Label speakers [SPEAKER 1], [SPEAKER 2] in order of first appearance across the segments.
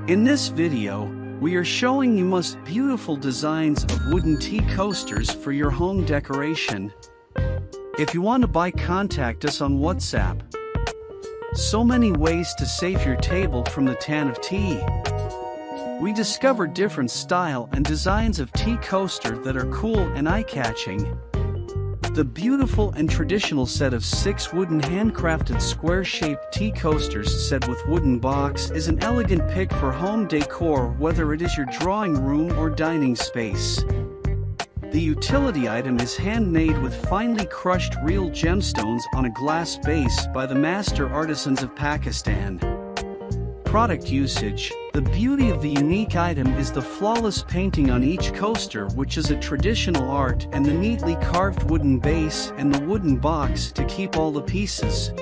[SPEAKER 1] In this video, we are showing you most beautiful designs of wooden tea coasters for your home decoration. If you want to buy, contact us on WhatsApp. So many ways to save your table from the tan of tea. We discovered different style and designs of tea coaster that are cool and eye-catching. The beautiful and traditional set of 6 wooden handcrafted square-shaped tea coasters set with wooden box is an elegant pick for home decor, whether it is your drawing room or dining space. The utility item is handmade with finely crushed real gemstones on a glass base by the master artisans of Pakistan. Product usage. The beauty of the unique item is the flawless painting on each coaster, which is a traditional art, and the neatly carved wooden base and the wooden box to keep all the pieces.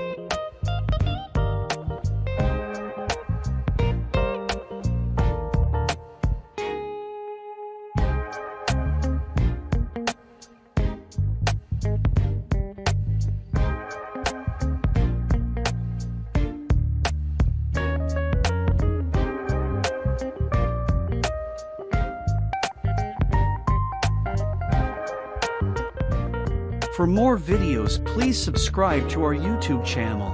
[SPEAKER 1] For more videos, please subscribe to our YouTube channel.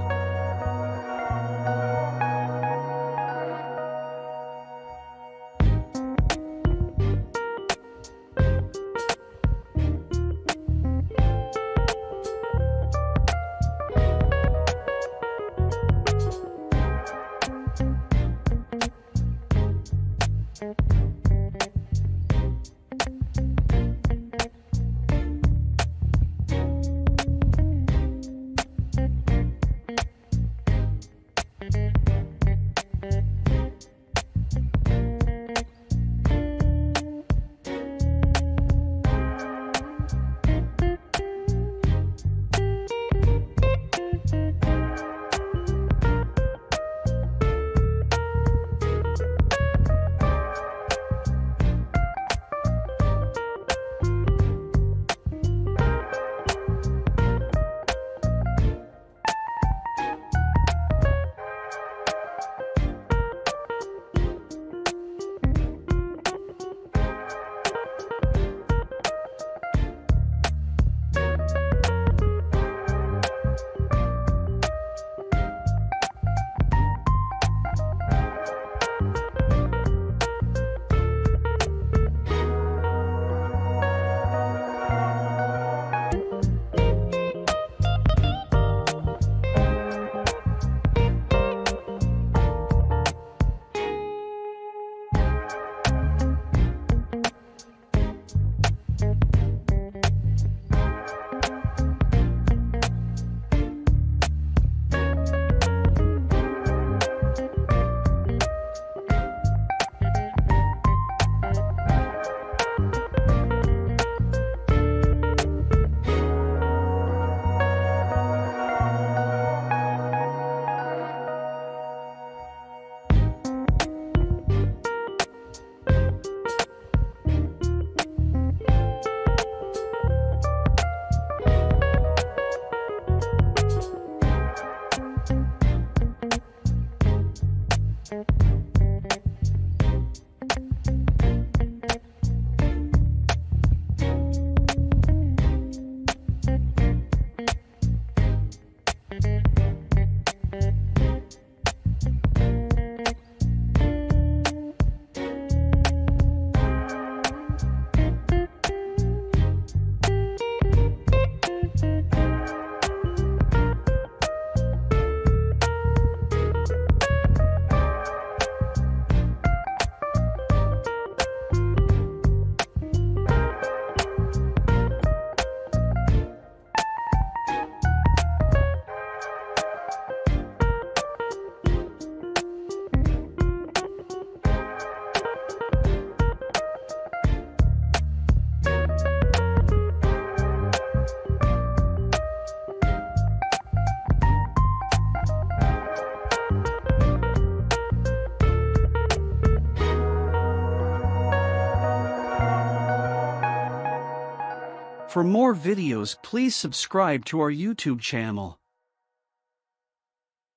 [SPEAKER 1] For more videos, please subscribe to our YouTube channel.